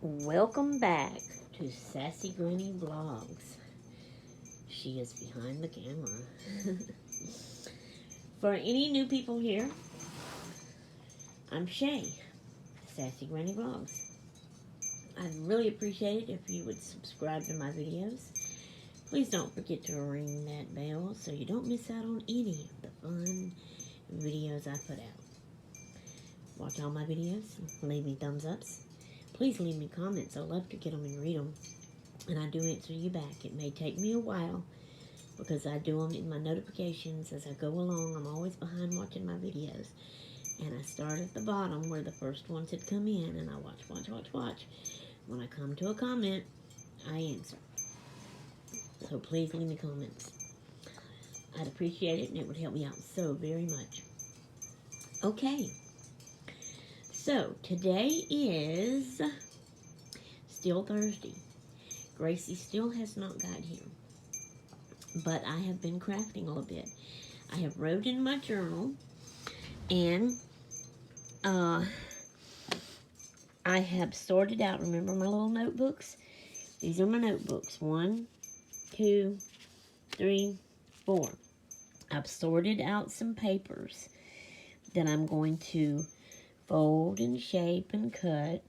Welcome back to Sassy Granny Vlogs. She is behind the camera. For any new people here, I'm Shay, Sassy Granny Vlogs. I'd really appreciate it if you would subscribe to my videos. Please don't forget to ring that bell so you don't miss out on any of the fun videos I put out. Watch all my videos, leave me thumbs ups. Please leave me comments. I love to get them and read them. And I do answer you back. It may take me a while because I do them in my notifications as I go along. I'm always behind watching my videos. And I start at the bottom where the first ones had come in, and I watch. When I come to a comment, I answer. So please leave me comments. I'd appreciate it, and it would help me out so very much. Okay. So, today is still Thursday. Gracie still has not got here. But I have been crafting a little bit. I have wrote in my journal, and I have sorted out, remember my little notebooks? These are my notebooks. 1, 2, 3, 4. I've sorted out some papers that I'm going to fold and shape and cut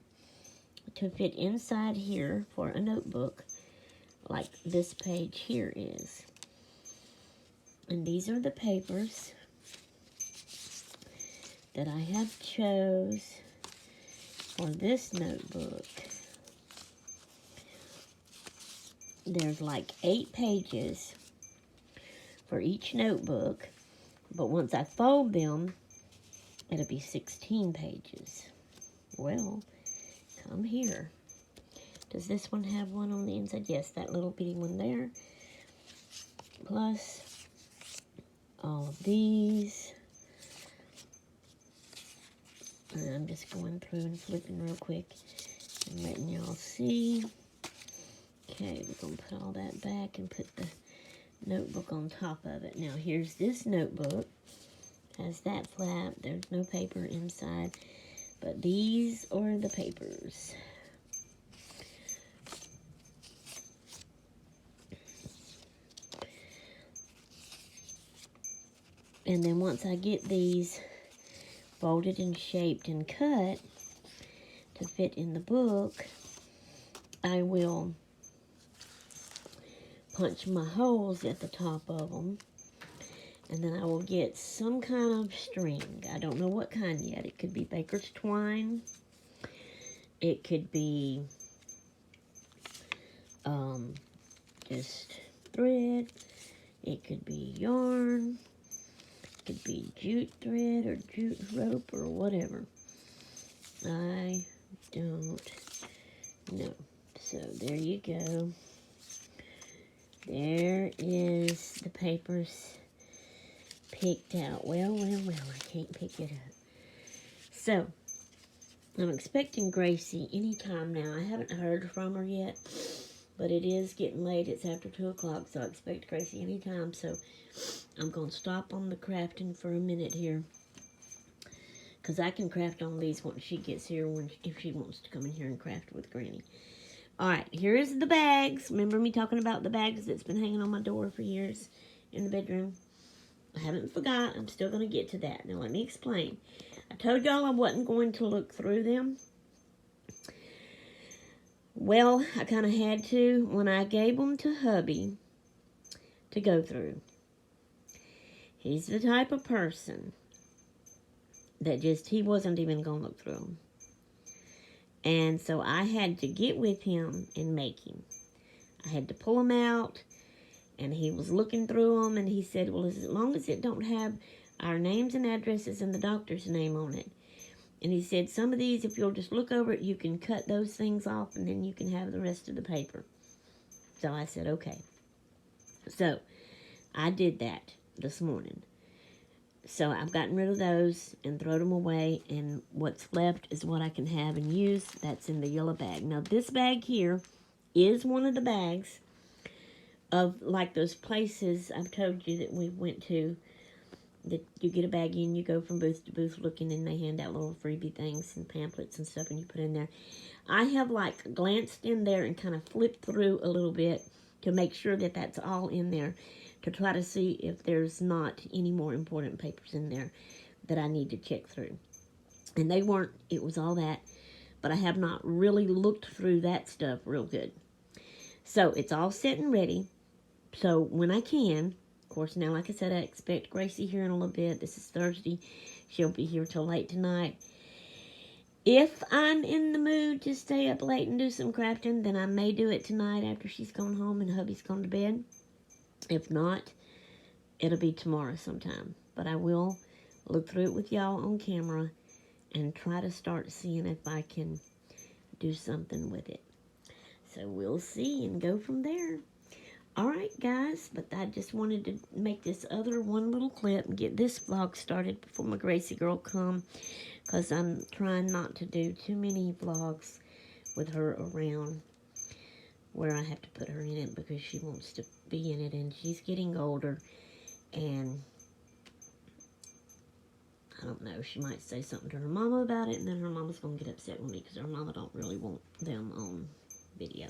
to fit inside here for a notebook, like this page here is. And these are the papers that I have chose for this notebook. There's like 8 pages for each notebook, but once I fold them, it'll be 16 pages. Well, come here. Does this one have one on the inside? Yes, that little bitty one there. Plus all of these. And I'm just going through and flipping real quick and letting y'all see. Okay, we're going to put all that back and put the notebook on top of it. Now, here's this notebook. Has that flap. There's no paper inside. But these are the papers. And then once I get these folded and shaped and cut to fit in the book, I will punch my holes at the top of them. And then I will get some kind of string. I don't know what kind yet. It could be baker's twine. It could be just thread. It could be yarn. It could be jute thread or jute rope or whatever. I don't know. So there you go. There is the papers picked out. Well, I can't pick it up. So, I'm expecting Gracie anytime now. I haven't heard from her yet, but it is getting late. It's after 2 o'clock, so I expect Gracie anytime. So, I'm going to stop on the crafting for a minute here, because I can craft on these once she gets here, if she wants to come in here and craft with Granny. Alright, here is the bags. Remember me talking about the bags that's been hanging on my door for years in the bedroom? I haven't forgot. I'm still going to get to that. Now, let me explain. I told y'all I wasn't going to look through them. Well, I kind of had to when I gave them to hubby to go through. He's the type of person that he wasn't even going to look through them. And so I had to get with him and make him. I had to pull them out, and he was looking through them, and he said, well, as long as it don't have our names and addresses and the doctor's name on it. And he said, some of these, if you'll just look over it, you can cut those things off, and then you can have the rest of the paper. So I said, okay. So I did that this morning. So I've gotten rid of those and thrown them away, and what's left is what I can have and use. That's in the yellow bag. Now, this bag here is one of the bags of, like, those places I've told you that we went to that you get a baggie and you go from booth to booth looking, and they hand out little freebie things and pamphlets and stuff, and you put in there. I have like glanced in there and kind of flipped through a little bit to make sure that that's all in there, to try to see if there's not any more important papers in there that I need to check through. And they weren't, it was all that, but I have not really looked through that stuff real good. So it's all set and ready. So when I can, of course, now, like I said, I expect Gracie here in a little bit. This is Thursday. She'll be here till late tonight. If I'm in the mood to stay up late and do some crafting, then I may do it tonight after she's gone home and hubby's gone to bed. If not, it'll be tomorrow sometime. But I will look through it with y'all on camera and try to start seeing if I can do something with it. So we'll see and go from there. Alright, guys, but I just wanted to make this other one little clip and get this vlog started before my Gracie girl come, because I'm trying not to do too many vlogs with her around where I have to put her in it because she wants to be in it, and she's getting older, and I don't know, she might say something to her mama about it, and then her mama's going to get upset with me because her mama don't really want them on video.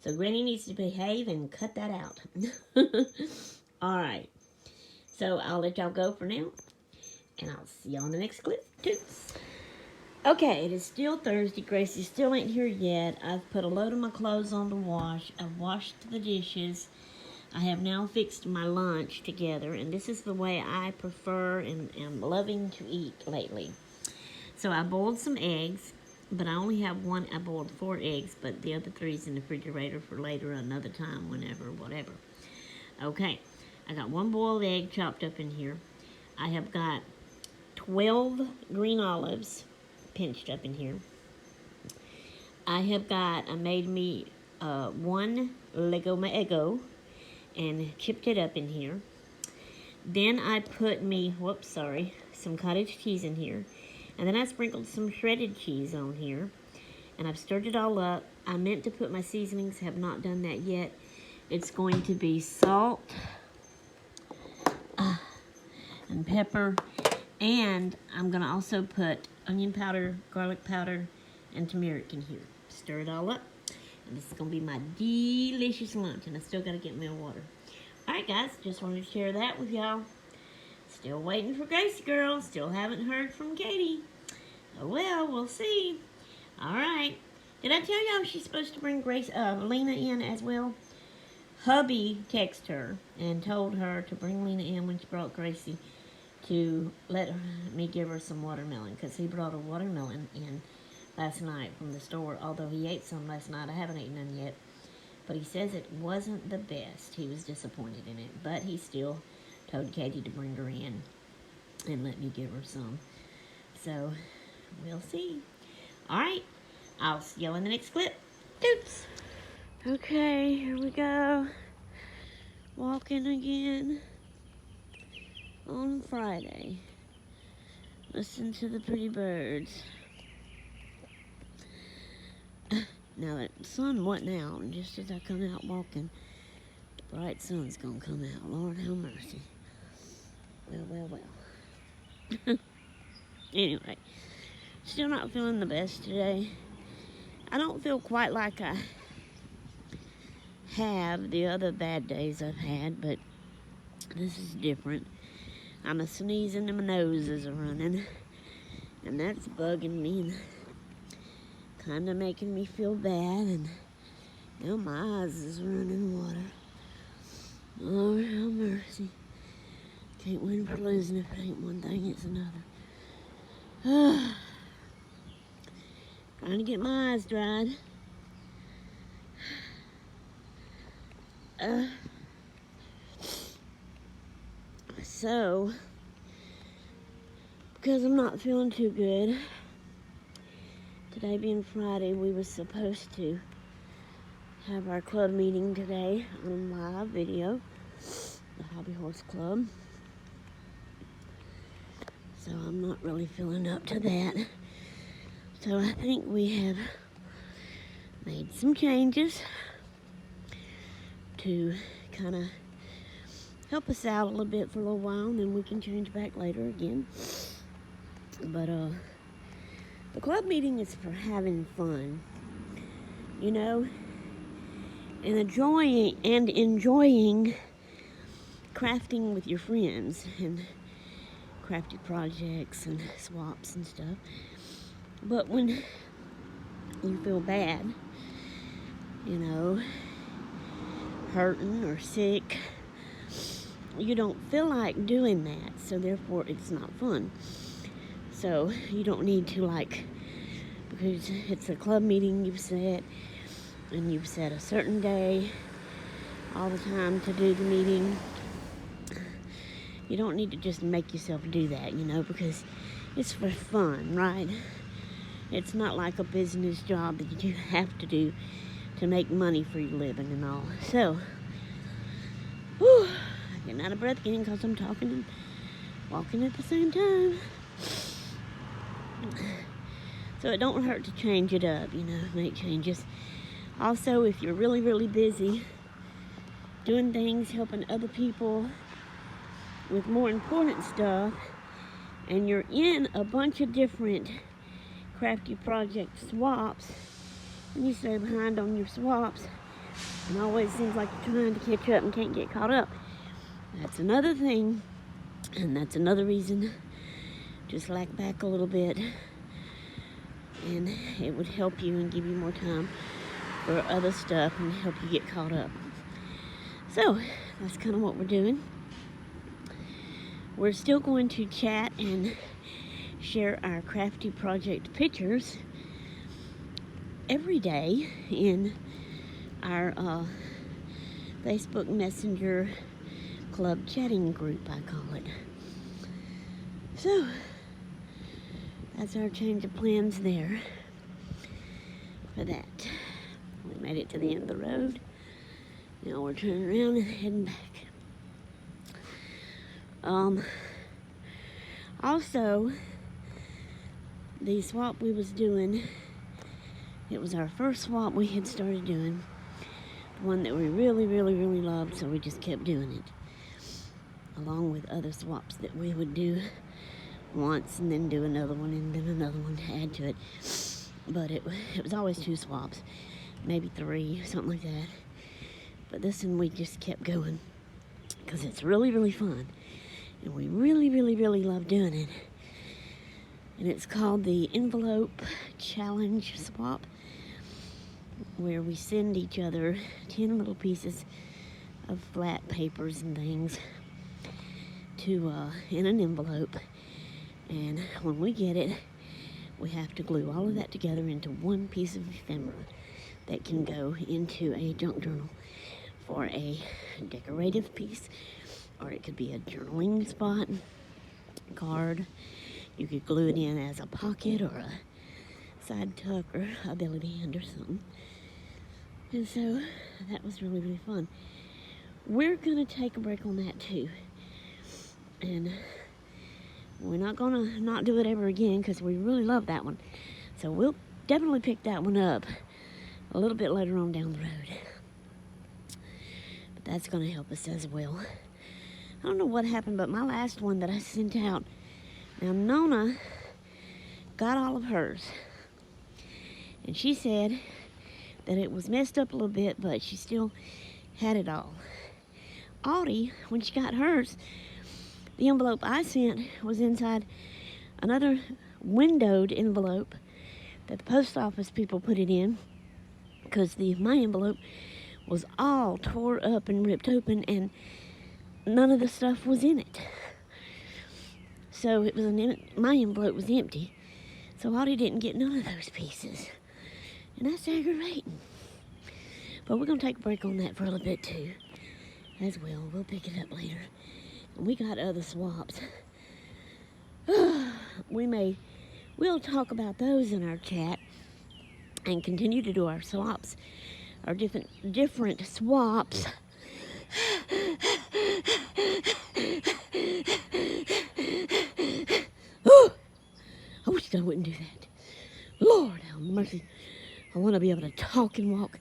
So Granny needs to behave and cut that out. Alright. So I'll let y'all go for now. And I'll see y'all in the next clip. Toots. Okay, it is still Thursday. Gracie still ain't here yet. I've put a load of my clothes on to wash. I've washed the dishes. I have now fixed my lunch together. And this is the way I prefer and am loving to eat lately. So I boiled some eggs. But I only have one. I boiled 4 eggs, but the other 3's in the refrigerator for later, another time, whenever, whatever. Okay, I got 1 boiled egg chopped up in here. I have got 12 green olives pinched up in here. I made me 1 Lego Eggo and chipped it up in here. Then I put me, some cottage cheese in here. And then I sprinkled some shredded cheese on here. And I've stirred it all up. I meant to put my seasonings, have not done that yet. It's going to be salt and pepper. And I'm going to also put onion powder, garlic powder, and turmeric in here. Stir it all up. And this is going to be my delicious lunch. And I still got to get my water. Alright guys, just wanted to share that with y'all. Still waiting for Gracie girl. Still haven't heard from Katie. Oh well, we'll see. Alright. Did I tell y'all she's supposed to bring Lena in as well? Hubby texted her and told her to bring Lena in when she brought Gracie to let me give her some watermelon, because he brought a watermelon in last night from the store. Although he ate some last night. I haven't eaten none yet. But he says it wasn't the best. He was disappointed in it. But he still told Katie to bring her in and let me give her some. So, we'll see. Alright, I'll see y'all in the next clip. Toots! Okay, here we go. Walking again on Friday. Listen to the pretty birds. Now that sun wasn't out, and just as I come out walking, the bright sun's gonna come out. Lord have mercy. Well. Anyway, still not feeling the best today. I don't feel quite like I have the other bad days I've had, but this is different. I'm a sneezing and my nose is running, and that's bugging me and kind of making me feel bad, and now my eyes is running water. Lord have mercy. Can't win for losing. If it ain't one thing, it's another. Trying to get my eyes dried. So, because I'm not feeling too good, today being Friday, we were supposed to have our club meeting today on live video, the Hobby Horse Club. So I'm not really feeling up to that. So I think we have made some changes to kind of help us out a little bit for a little while, and then we can change back later again. But the club meeting is for having fun, you know, and enjoying crafting with your friends and crafty projects and swaps and stuff. But when you feel bad, you know, hurting or sick, you don't feel like doing that, so therefore it's not fun. So you don't need to, like, because it's a club meeting you've set, and you've set a certain day all the time to do the meeting. You don't need to just make yourself do that, you know, because it's for fun, right? It's not like a business job that you have to do to make money for your living and all. So, whew, I'm getting out of breath again because I'm talking and walking at the same time. So it don't hurt to change it up, you know, make changes. Also, if you're really, really busy doing things, helping other people with more important stuff, and you're in a bunch of different crafty project swaps, and you stay behind on your swaps, and always seems like you're trying to catch up and can't get caught up. That's another thing, and that's another reason to slack back a little bit, and it would help you and give you more time for other stuff and help you get caught up. So that's kind of what we're doing. We're still going to chat and share our crafty project pictures every day in our Facebook Messenger Club chatting group, I call it. So that's our change of plans there for that. We made it to the end of the road. Now we're turning around and heading back. Also, the swap we was doing, it was our first swap we had started doing, one that we really, really, really loved, so we just kept doing it, along with other swaps that we would do once and then do another one and then another one to add to it. But it was always 2 swaps, maybe 3, something like that. But this one we just kept going because it's really, really fun. And we really, really, really love doing it. And it's called the Envelope Challenge Swap, where we send each other 10 little pieces of flat papers and things to in an envelope. And when we get it, we have to glue all of that together into one piece of ephemera that can go into a junk journal for a decorative piece, or it could be a journaling spot, card. You could glue it in as a pocket or a side tuck or a belly band or something. And so that was really, really fun. We're going to take a break on that too. And we're not going to not do it ever again because we really love that one. So we'll definitely pick that one up a little bit later on down the road. But that's going to help us as well. I don't know what happened, but my last one that I sent out, now Nona got all of hers. And she said that it was messed up a little bit, but she still had it all. Audie, when she got hers, the envelope I sent was inside another windowed envelope that the post office people put it in, because my envelope was all tore up and ripped open, and none of the stuff was in it. So it was my envelope was empty. So Audie didn't get none of those pieces. And that's aggravating. But we're going to take a break on that for a little bit too, as well. We'll pick it up later. And we got other swaps. We'll talk about those in our chat and continue to do our swaps, our different swaps. Oh, I wish I wouldn't do that. Lord have mercy. I want to be able to talk and walk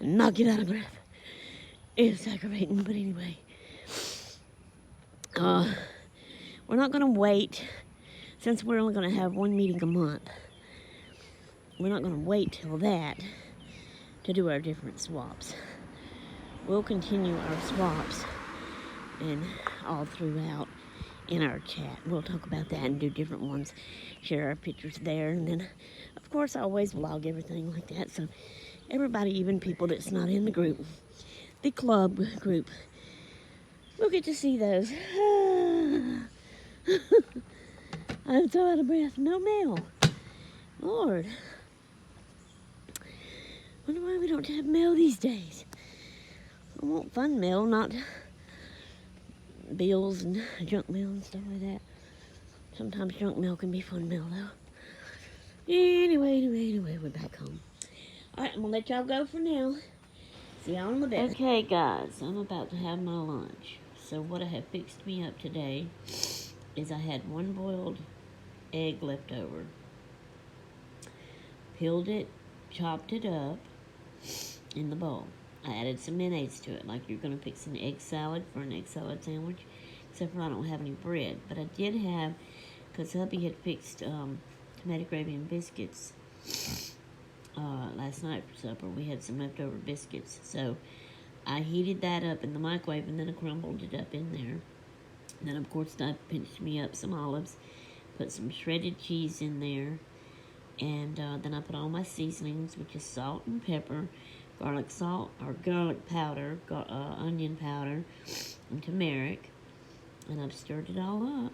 and not get out of breath. It's aggravating, but anyway. we're not going to wait, since we're only going to have one meeting a month. We're not going to wait till that to do our different swaps. We'll continue our swaps and all throughout in our chat. We'll talk about that and do different ones, share our pictures there, and then, of course, I always vlog everything like that, so everybody, even people that's not in the group, the club group, we'll get to see those. I'm so out of breath. No mail. Lord. Wonder why we don't have mail these days. I want fun mail, not bills and junk mail and stuff like that. Sometimes junk mail can be fun mail, though. Anyway, we're back home. Alright, I'm gonna let y'all go for now. See y'all in a bit. Okay, guys, I'm about to have my lunch. So what I have fixed me up today is I had one boiled egg left over. Peeled it, chopped it up in the bowl. I added some mayonnaise to it, like you're going to fix an egg salad for an egg salad sandwich, except for I don't have any bread. But I did have, because hubby had fixed tomato gravy and biscuits last night for supper. We had some leftover biscuits, so I heated that up in the microwave, and then I crumbled it up in there. And then, of course, I pinched me up some olives, put some shredded cheese in there, and then I put all my seasonings, which is salt and pepper, garlic salt, or garlic powder, onion powder, and turmeric, and I've stirred it all up,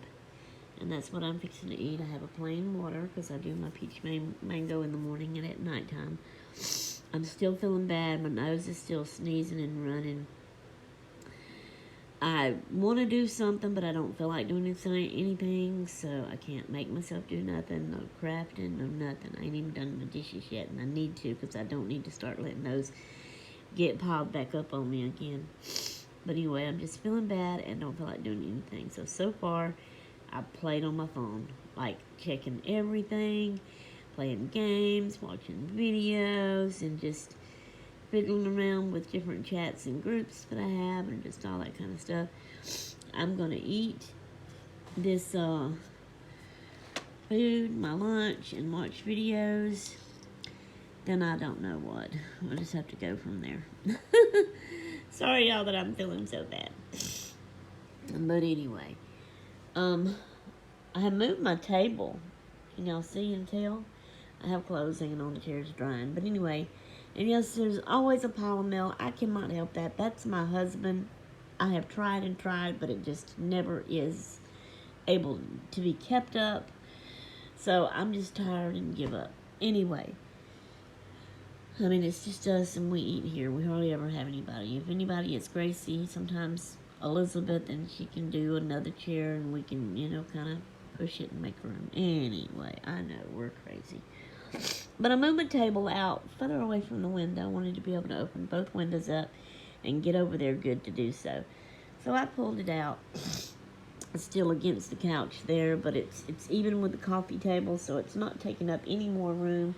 and that's what I'm fixing to eat. I have a plain water, because I do my peach mango in the morning and at nighttime. I'm still feeling bad. My nose is still sneezing and running. I want to do something, but I don't feel like doing anything, so I can't make myself do nothing, no crafting, no nothing. I ain't even done my dishes yet, and I need to, because I don't need to start letting those get piled back up on me again. But anyway, I'm just feeling bad and don't feel like doing anything. So far, I played on my phone, like checking everything, playing games, watching videos, and just fiddling around with different chats and groups that I have, and just all that kind of stuff. I'm gonna eat this food, my lunch, and watch videos. Then I don't know what. I'll just have to go from there. Sorry, y'all, that I'm feeling so bad. But anyway, I have moved my table. Can y'all see and tell? I have clothes hanging on the chairs drying. But anyway, and yes, there's always a pile of mail. I cannot help that. That's my husband. I have tried and tried, but it just never is able to be kept up. So I'm just tired and give up. Anyway, I mean, it's just us and we eat here. We hardly ever have anybody. If anybody, it's Gracie. Sometimes Elizabeth, and she can do another chair, and we can, kind of push it and make room. Anyway, I know, we're crazy. But I moved my table out further away from the window. I wanted to be able to open both windows up and get over there good to do so. So I pulled it out. It's still against the couch there, but it's even with the coffee table, so it's not taking up any more room.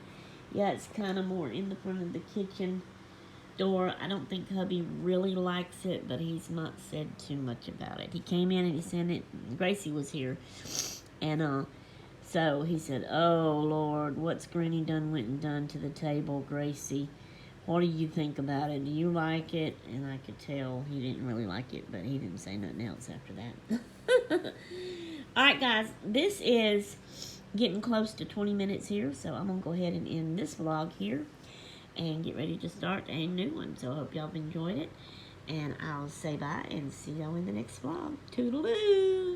Yeah, it's kind of more in the front of the kitchen door. I don't think hubby really likes it, but he's not said too much about it. He came in and he said it. Gracie was here, and so he said, "Oh, Lord, what's Granny went and done to the table, Gracie? What do you think about it? Do you like it?" And I could tell he didn't really like it, but he didn't say nothing else after that. Alright, guys, this is getting close to 20 minutes here, so I'm going to go ahead and end this vlog here and get ready to start a new one. So I hope y'all have enjoyed it, and I'll say bye and see y'all in the next vlog. Toodaloo!